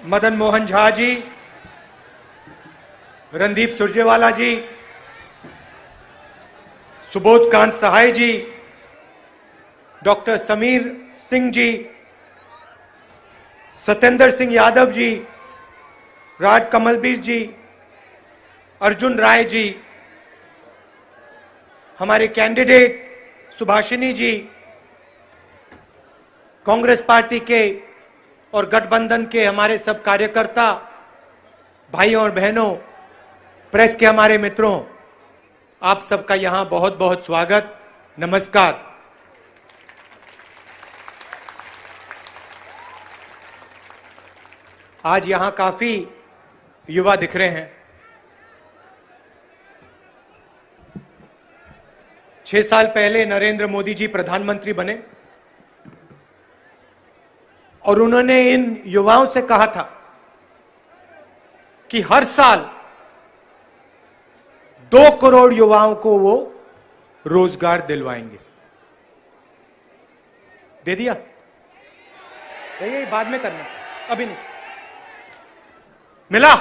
मदन मोहन झा जी, रणदीप सुरजेवाला जी, सुबोध कांत सहाय जी, doctor Sameer Singh ji, Satyendra Singh Yadav ji, राज कमलबीर जी, अर्जुन राय जी, हमारे candidate Subhashini जी, Congress party के और गठबंधन के हमारे सब कार्यकर्ता भाइयों और बहनों, प्रेस के हमारे मित्रों, आप सबका यहां बहुत बहुत स्वागत, नमस्कार। आज यहां काफी युवा दिख रहे हैं। 6 साल पहले नरेंद्र मोदी जी प्रधानमंत्री बने और उन्होंने इन युवाओं से कहा था कि हर साल 2 करोड़ युवाओं को वो रोजगार दिलवाएंगे। दे दिया? ये बाद में करना, अभी नहीं। मिला?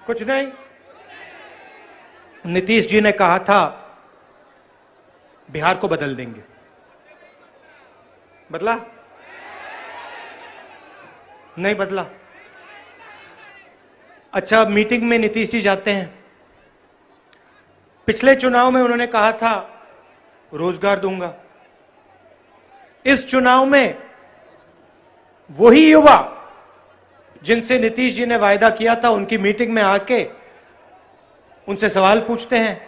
कुछ नहीं। नीतीश जी ने कहा था बिहार को बदल देंगे, बदला? नहीं बदला। अच्छा, मीटिंग में नीतीश जी जाते हैं। पिछले चुनाव में उन्होंने कहा था रोजगार दूंगा। इस चुनाव में वही युवा जिनसे नीतीश जी ने वायदा किया था, उनकी मीटिंग में आके उनसे सवाल पूछते हैं,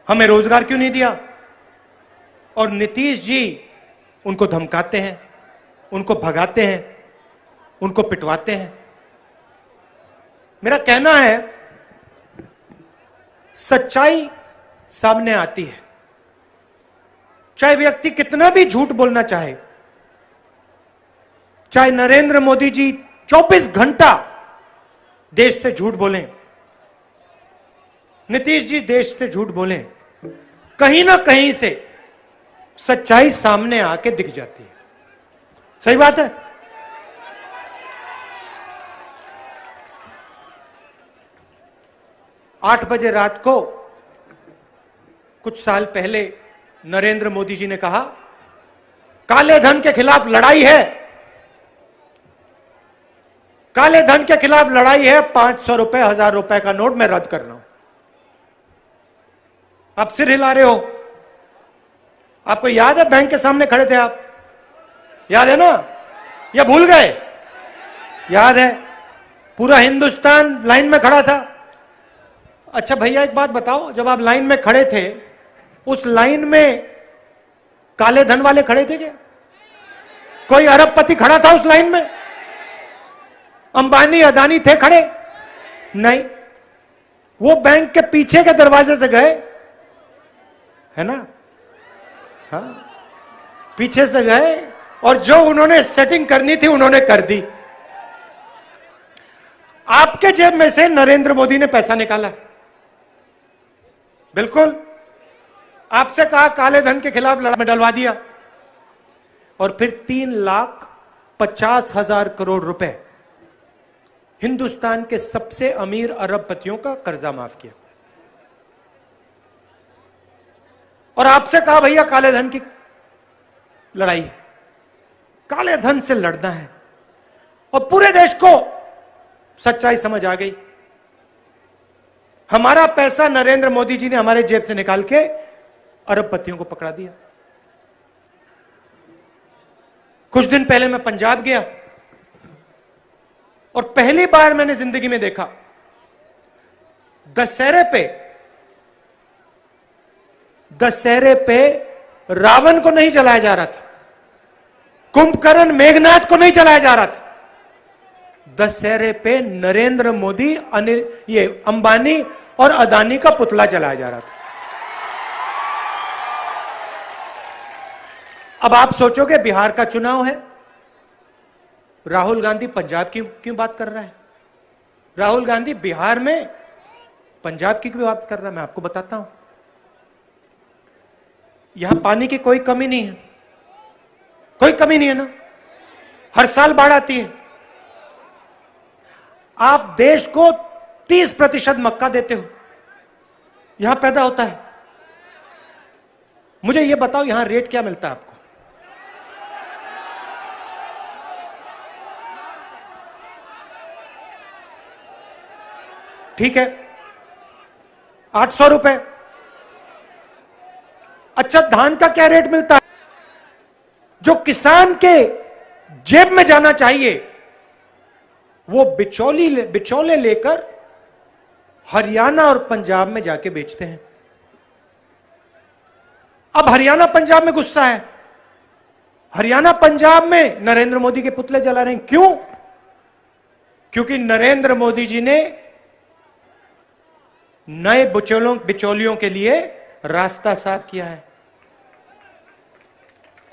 हमें रोजगार क्यों नहीं दिया? और नीतीश जी उनको धमकाते हैं, उनको भगाते हैं, उनको पिटवाते हैं। मेरा कहना है, सच्चाई सामने आती है, चाहे व्यक्ति कितना भी झूठ बोलना चाहे, चाहे नरेंद्र मोदी जी 24 घंटा देश से झूठ बोलें, नीतीश जी देश से झूठ बोलें, कहीं ना कहीं से सच्चाई सामने आके दिख जाती है। सही बात है? आठ बजे रात को कुछ साल पहले नरेंद्र मोदी जी ने कहा, काले धन के खिलाफ लड़ाई है, काले धन के खिलाफ लड़ाई है, 500 रुपए 1000 रुपए का नोट मैं रद्द कर रहा हूं। आप सिर हिला रहे हो। आपको याद है बैंक के सामने खड़े थे आप? याद है ना? या भूल गए? याद है, पूरा हिंदुस्तान लाइन में खड़ा था। अच्छा भैया, एक बात बताओ, जब आप लाइन में खड़े थे, उस लाइन में काले धन वाले खड़े थे क्या? कोई अरबपति खड़ा था उस लाइन में? अंबानी अदानी थे खड़े? नहीं। वो बैंक के पीछे के दरवाजे से गए, है ना? हाँ, पीछे से गए और जो उन्होंने सेटिंग करनी थी उन्होंने कर दी। आपके जेब में से नरेंद्र मोदी ने पैसा निकाला, बिल्कुल। आपसे कहा काले धन के खिलाफ लड़ाई में डलवा दिया, और फिर 3,50,000 करोड़ रुपए हिंदुस्तान के सबसे अमीर अरबपतियों का कर्जा माफ किया, और आपसे कहा भैया काले धन की लड़ाई है, काले धन से लड़ना है। और पूरे देश को सच्चाई समझ आ गई। हमारा पैसा नरेंद्र मोदी जी ने हमारे जेब से निकाल के अरबपतियों को पकड़ा दिया। कुछ दिन पहले मैं पंजाब गया और पहली बार मैंने जिंदगी में देखा, दशहरे पे रावण को नहीं जलाया जा रहा था, कुंभकर्ण मेघनाथ को नहीं जलाया जा रहा था। दशहरे पे नरेंद्र मोदी, ये अंबानी और अदानी का पुतला जलाया जा रहा था। अब आप सोचोगे बिहार का चुनाव है, राहुल गांधी पंजाब की क्यों बात कर रहा है? राहुल गांधी बिहार में पंजाब की क्यों बात कर रहा है? मैं आपको बताता हूं। यहां पानी की कोई कमी नहीं है, कोई कमी नहीं है ना। हर साल बाढ़ आती है। आप देश को 30% मक्का देते हो, यहां पैदा होता है। मुझे यह बताओ यहां रेट क्या मिलता है आपको? ठीक है, 800 रुपए। अच्छा, धान का क्या रेट मिलता है? जो किसान के जेब में जाना चाहिए वो बिचौले लेकर हरियाणा और पंजाब में जाके बेचते हैं। अब हरियाणा पंजाब में गुस्सा है। हरियाणा पंजाब में नरेंद्र मोदी के पुतले जला रहे हैं। क्यों? क्योंकि नरेंद्र मोदी जी ने नए बिचौलियों के लिए रास्ता साफ किया है।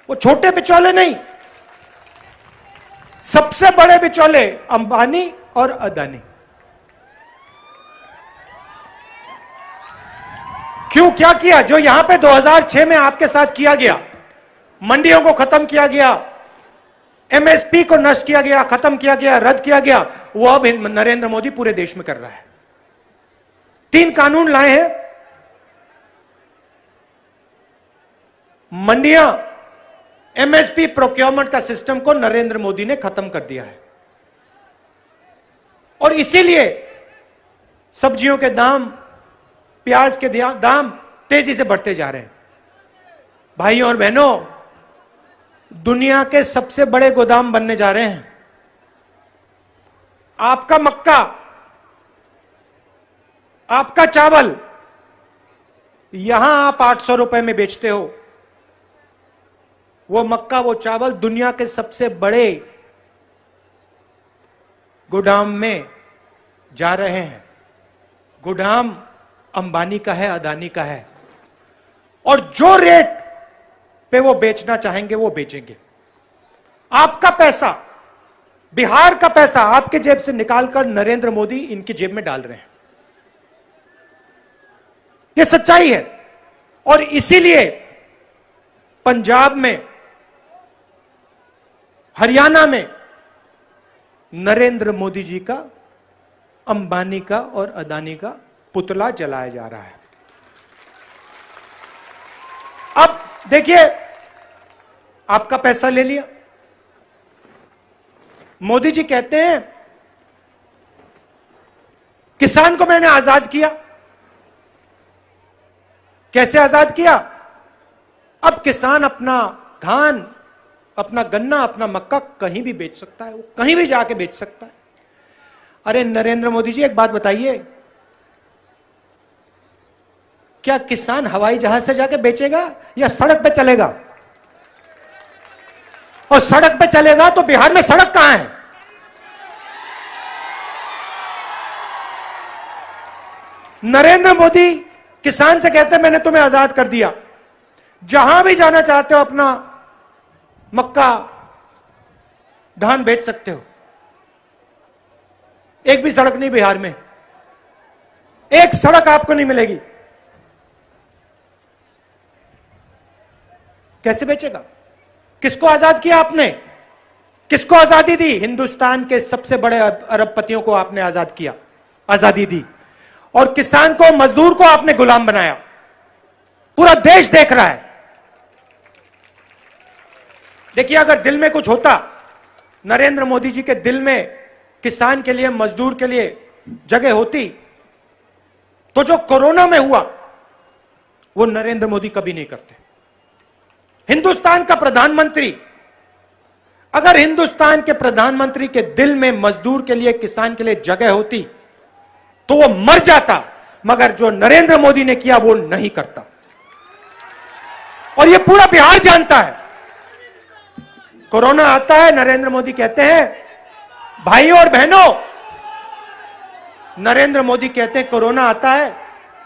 वो छोटे बिचौले नहीं, सबसे बड़े बिचौले अंबानी और अदानी। क्यों? क्या किया? जो यहां पे 2006 में आपके साथ किया गया, मंडियों को खत्म किया गया, एमएसपी को नष्ट किया गया, खत्म किया गया, रद्द किया गया, वो अब नरेंद्र मोदी पूरे देश में कर रहा है। 3 कानून लाए हैं। मंडियां, एमएसपी, प्रोक्योरमेंट का सिस्टम को नरेंद्र मोदी ने खत्म कर दिया है। और इसीलिए सब्जियों के दाम, प्याज के दाम तेजी से बढ़ते जा रहे हैं। भाइयों और बहनों, दुनिया के सबसे बड़े गोदाम बनने जा रहे हैं। आपका मक्का, आपका चावल यहां आप 800 रुपए में बेचते हो, वो मक्का, वो चावल दुनिया के सबसे बड़े गोदाम में जा रहे हैं। गोदाम अंबानी का है, अदानी का है, और जो रेट पे वो बेचना चाहेंगे वो बेचेंगे। आपका पैसा, बिहार का पैसा आपके जेब से निकालकर नरेंद्र मोदी इनकी जेब में डाल रहे हैं। ये सच्चाई है। और इसीलिए पंजाब में, हरियाणा में नरेंद्र मोदी जी का, अंबानी का और अदानी का पुतला जलाया जा रहा है। अब देखिए, आपका पैसा ले लिया। मोदी जी कहते हैं किसान को मैंने आजाद किया। कैसे आजाद किया? अब किसान अपना धान, अपना गन्ना, अपना मक्का कहीं भी बेच सकता है, वो कहीं भी जाके बेच सकता है। अरे नरेंद्र मोदी जी, एक बात बताइए, क्या किसान हवाई जहाज से जाके बेचेगा या सड़क पे चलेगा? और सड़क पे चलेगा तो बिहार में सड़क कहां है? नरेंद्र मोदी किसान से कहते हैं मैंने तुम्हें आजाद कर दिया, जहां भी जाना चाहते हो अपना मक्का, धान बेच सकते हो। एक भी सड़क नहीं बिहार में, एक सड़क आपको नहीं मिलेगी। कैसे बेचेगा? किसको आजाद किया आपने? किसको आजादी दी? हिंदुस्तान के सबसे बड़े अरबपतियों को आपने आजाद किया, आजादी दी। और किसान को, मजदूर को आपने गुलाम बनाया। पूरा देश देख रहा है। देखिए, अगर दिल में कुछ होता, नरेंद्र मोदी जी के दिल में किसान के लिए, मजदूर के लिए जगह होती, तो जो कोरोना में हुआ वो नरेंद्र मोदी कभी नहीं करते। हिंदुस्तान का प्रधानमंत्री, अगर हिंदुस्तान के प्रधानमंत्री के दिल में मजदूर के लिए, किसान के लिए जगह होती तो वो मर जाता, मगर जो नरेंद्र मोदी ने किया वो नहीं करता। और ये पूरा बिहार जानता है। कोरोना आता है, नरेंद्र मोदी कहते हैं, भाइयों और बहनों, नरेंद्र मोदी कहते हैं कोरोना आता है,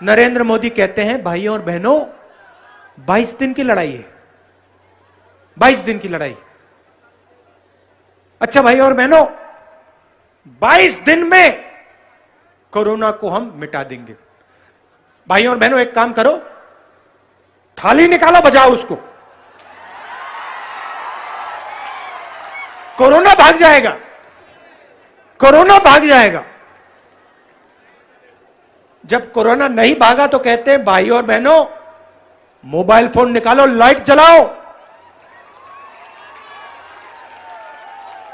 नरेंद्र मोदी कहते हैं भाइयों और बहनों 22 दिन की लड़ाई है, 22 दिन की लड़ाई। अच्छा भाइयों और बहनों, 22 दिन में कोरोना को हम मिटा देंगे। भाइयों और बहनों, एक काम करो, थाली निकालो, बजाओ उसको। कोरोना भाग जाएगा, कोरोना भाग जाएगा। जब कोरोना नहीं भागा तो कहते हैं भाई और बहनों मोबाइल फोन निकालो, लाइट जलाओ।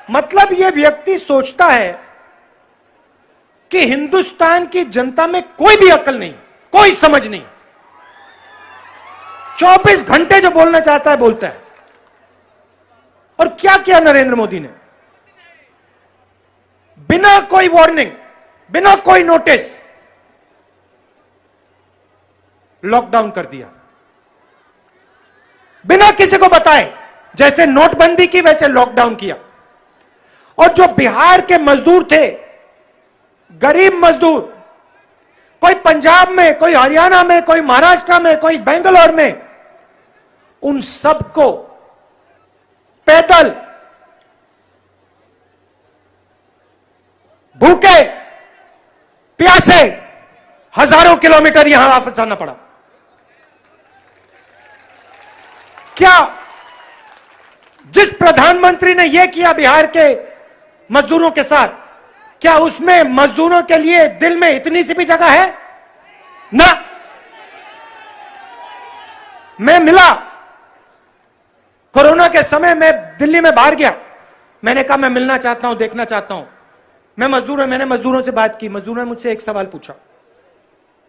मतलब यह व्यक्ति सोचता है कि हिंदुस्तान की जनता में कोई भी अकल नहीं, कोई समझ नहीं। 24 घंटे जो बोलना चाहता है बोलता है। और क्या किया नरेंद्र मोदी ने? बिना कोई वार्निंग, बिना कोई नोटिस लॉकडाउन कर दिया, बिना किसी को बताए। जैसे नोटबंदी की वैसे लॉकडाउन किया। और जो बिहार के मजदूर थे, गरीब मजदूर, कोई पंजाब में, कोई हरियाणा में, कोई महाराष्ट्र में, कोई बेंगलोर में, उन सबको पैदल भूखे प्यासे हजारों किलोमीटर यहां वापस आना पड़ा। क्या जिस प्रधानमंत्री ने यह किया बिहार के मजदूरों के साथ, क्या उसमें मजदूरों के लिए दिल में इतनी सी भी जगह है? ना। मैं मिला कोरोना के समय, मैं दिल्ली में बाहर गया, मैंने कहा मैं मिलना चाहता हूं, देखना चाहता हूं। मैं मजदूर, मैंने मजदूरों से बात की। मजदूरों ने मुझसे एक सवाल पूछा,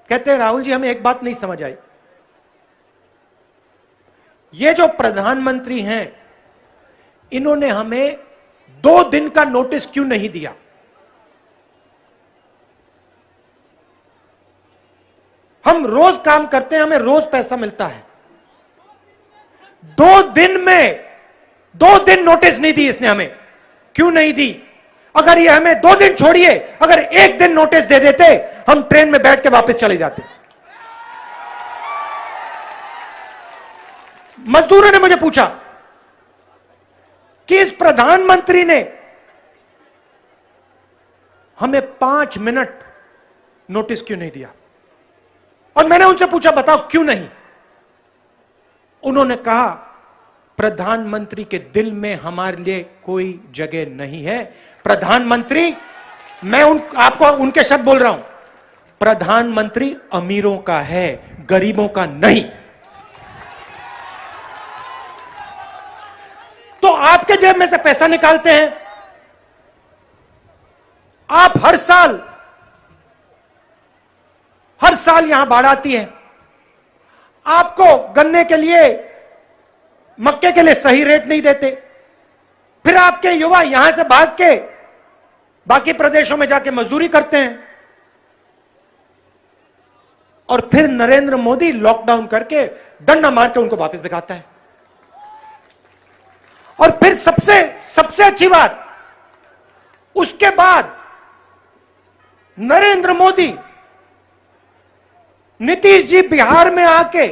कहते हैं राहुल जी हमें एक बात नहीं समझ आई, ये जो प्रधानमंत्री हैं इन्होंने हमें 2 दिन का नोटिस क्यों नहीं दिया? हम रोज काम करते हैं, हमें रोज पैसा मिलता है। 2 दिन में 2 दिन नोटिस नहीं दी इसने हमें, क्यों नहीं दी? अगर ये हमें 2 दिन छोड़िए, अगर 1 दिन नोटिस दे देते, हम ट्रेन में बैठ के वापस चले जाते। मजदूरों ने मुझे पूछा कि इस प्रधानमंत्री ने हमें 5 मिनट नोटिस क्यों नहीं दिया? और मैंने उनसे पूछा बताओ क्यों नहीं? उन्होंने कहा प्रधानमंत्री के दिल में हमारे लिए कोई जगह नहीं है। प्रधानमंत्री, मैं आपको उनके शब्द बोल रहा हूं, प्रधानमंत्री अमीरों का है, गरीबों का नहीं। तो आपके जेब में से पैसा निकालते हैं, आप हर साल यहां बाढ़ आती है, आपको गन्ने के लिए, मक्के के लिए सही रेट नहीं देते, फिर आपके युवा यहां से भाग के बाकी प्रदेशों में जाके मजदूरी करते हैं, और फिर नरेंद्र मोदी लॉकडाउन करके डंडा मार के उनको वापस भिगाता है। और फिर सबसे अच्छी बात, उसके बाद नरेंद्र मोदी, नीतीश जी बिहार में आके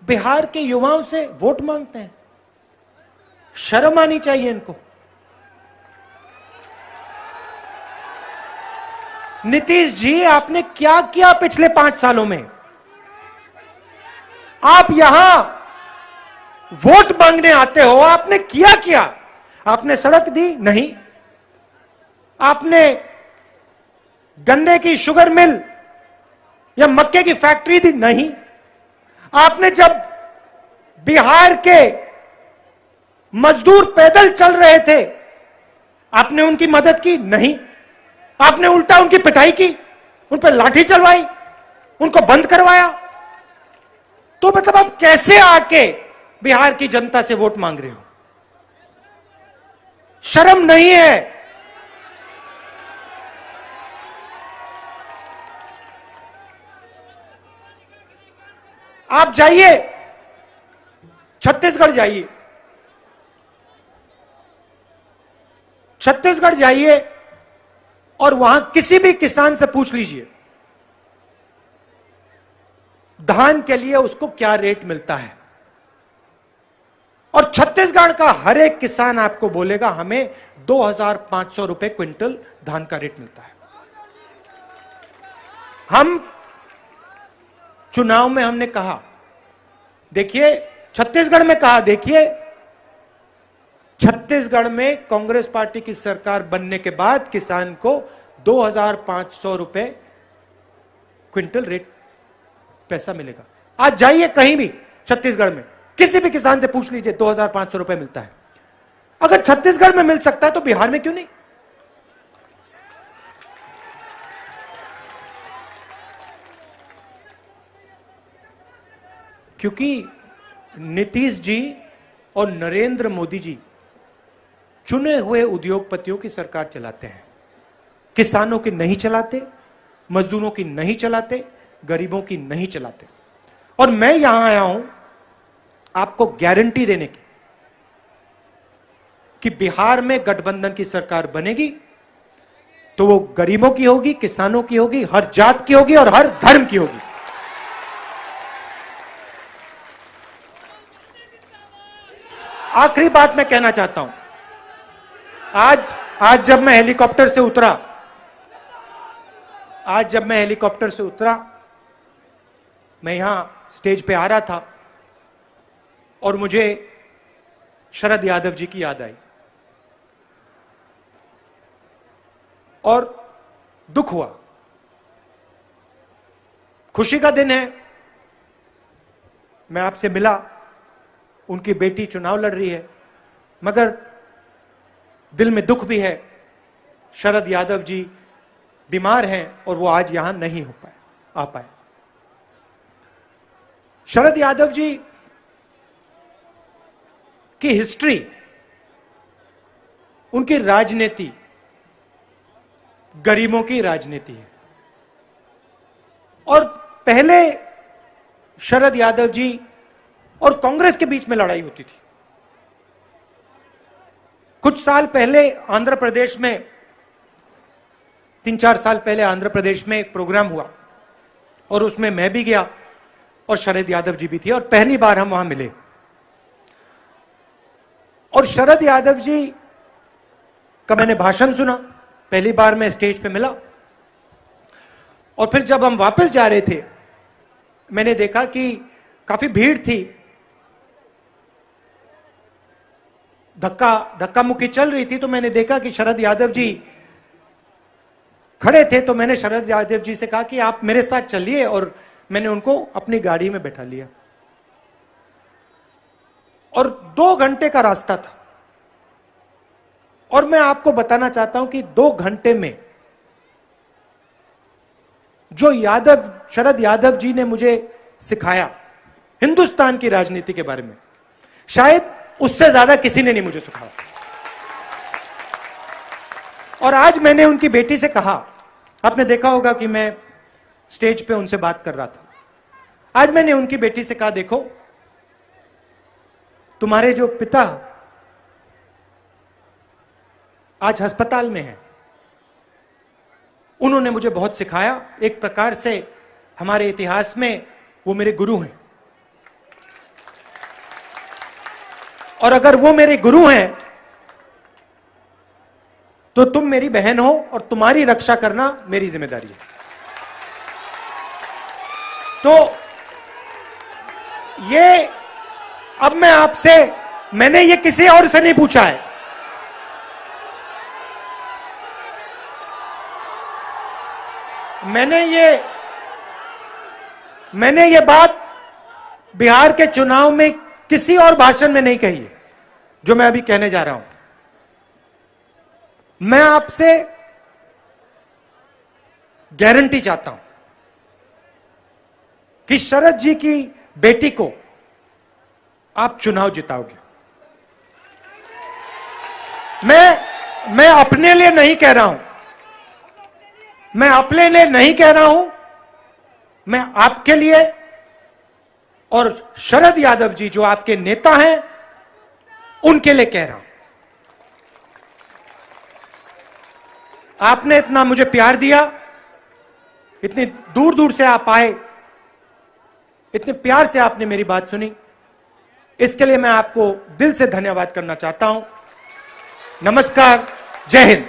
बिहार के युवाओं से वोट मांगते हैं। शर्म आनी चाहिए इनको। नीतीश जी आपने क्या किया पिछले 5 सालों में? आप यहां वोट मांगने आते हो, आपने किया क्या? आपने सड़क दी? नहीं। आपने गन्ने की शुगर मिल या मक्के की फैक्ट्री दी? नहीं। आपने जब बिहार के मजदूर पैदल चल रहे थे, आपने उनकी मदद की? नहीं। आपने उल्टा उनकी पिटाई की, उन पर लाठी चलवाई, उनको बंद करवाया। तो मतलब आप कैसे आके बिहार की जनता से वोट मांग रहे हो? शर्म नहीं है? आप जाइए, छत्तीसगढ़ जाइए, छत्तीसगढ़ जाइए और वहां किसी भी किसान से पूछ लीजिए धान के लिए उसको क्या रेट मिलता है, और छत्तीसगढ़ का हर एक किसान आपको बोलेगा हमें 2,500 रुपए क्विंटल धान का रेट मिलता है। हम चुनाव में हमने कहा, देखिए छत्तीसगढ़ में कहा, देखिए छत्तीसगढ़ में कांग्रेस पार्टी की सरकार बनने के बाद किसान को 2,500 रुपए क्विंटल रेट पैसा मिलेगा। आज जाइए कहीं भी छत्तीसगढ़ में, किसी भी किसान से पूछ लीजिए, 2,500 रुपए मिलता है। अगर छत्तीसगढ़ में मिल सकता है तो बिहार में क्यों नहीं? क्योंकि नीतीश जी और नरेंद्र मोदी जी चुने हुए उद्योगपतियों की सरकार चलाते हैं, किसानों की नहीं चलाते, मजदूरों की नहीं चलाते, गरीबों की नहीं चलाते। और मैं यहां आया हूं आपको गारंटी देने की कि बिहार में गठबंधन की सरकार बनेगी तो वो गरीबों की होगी, किसानों की होगी, हर जात की होगी और हर धर्म की होगी। आखिरी बात मैं कहना चाहता हूं, आज जब मैं हेलीकॉप्टर से उतरा, मैं यहां स्टेज पे आ रहा था और मुझे शरद यादव जी की याद आई और दुख हुआ। खुशी का दिन है, मैं आपसे मिला, उनकी बेटी चुनाव लड़ रही है, मगर दिल में दुख भी है। शरद यादव जी बीमार हैं और वो आज यहां नहीं आ पाए। शरद यादव जी की हिस्ट्री, उनकी राजनीति गरीबों की राजनीति है। और पहले शरद यादव जी और कांग्रेस के बीच में लड़ाई होती थी। कुछ साल पहले आंध्र प्रदेश में, 3-4 साल पहले आंध्र प्रदेश में एक प्रोग्राम हुआ और उसमें मैं भी गया और शरद यादव जी भी थी और पहली बार हम वहां मिले। और शरद यादव जी का मैंने भाषण सुना, पहली बार मैं स्टेज पे मिला। और फिर जब हम वापस जा रहे थे, मैंने देखा कि काफी भीड़ थी, धक्का मुक्की चल रही थी। तो मैंने देखा कि शरद यादव जी खड़े थे, तो मैंने शरद यादव जी से कहा कि आप मेरे साथ चलिए, और मैंने उनको अपनी गाड़ी में बैठा लिया। और 2 घंटे का रास्ता था और मैं आपको बताना चाहता हूं कि 2 घंटे में जो शरद यादव जी ने मुझे सिखाया हिंदुस्तान की राजनीति के बारे में, शायद उससे ज्यादा किसी ने नहीं मुझे सिखाया। और आज मैंने उनकी बेटी से कहा, आपने देखा होगा कि मैं स्टेज पे उनसे बात कर रहा था, आज मैंने उनकी बेटी से कहा, देखो तुम्हारे जो पिता आज अस्पताल में हैं, उन्होंने मुझे बहुत सिखाया। एक प्रकार से हमारे इतिहास में वो मेरे गुरु हैं, और अगर वो मेरे गुरु हैं तो तुम मेरी बहन हो और तुम्हारी रक्षा करना मेरी जिम्मेदारी है। तो ये अब मैं आपसे, मैंने ये किसी और से नहीं पूछा है, मैंने ये बात बिहार के चुनाव में किसी और भाषण में नहीं कही है जो मैं अभी कहने जा रहा हूं। मैं आपसे गारंटी चाहता हूं कि शरद जी की बेटी को आप चुनाव जिताओगे। मैं अपने लिए नहीं कह रहा हूं, मैं अपने लिए नहीं कह रहा हूं, मैं आपके लिए और शरद यादव जी जो आपके नेता हैं उनके लिए कह रहा हूं। आपने इतना मुझे प्यार दिया, इतनी दूर दूर से आप आए, इतने प्यार से आपने मेरी बात सुनी, इसके लिए मैं आपको दिल से धन्यवाद करना चाहता हूं। नमस्कार, जय हिंद।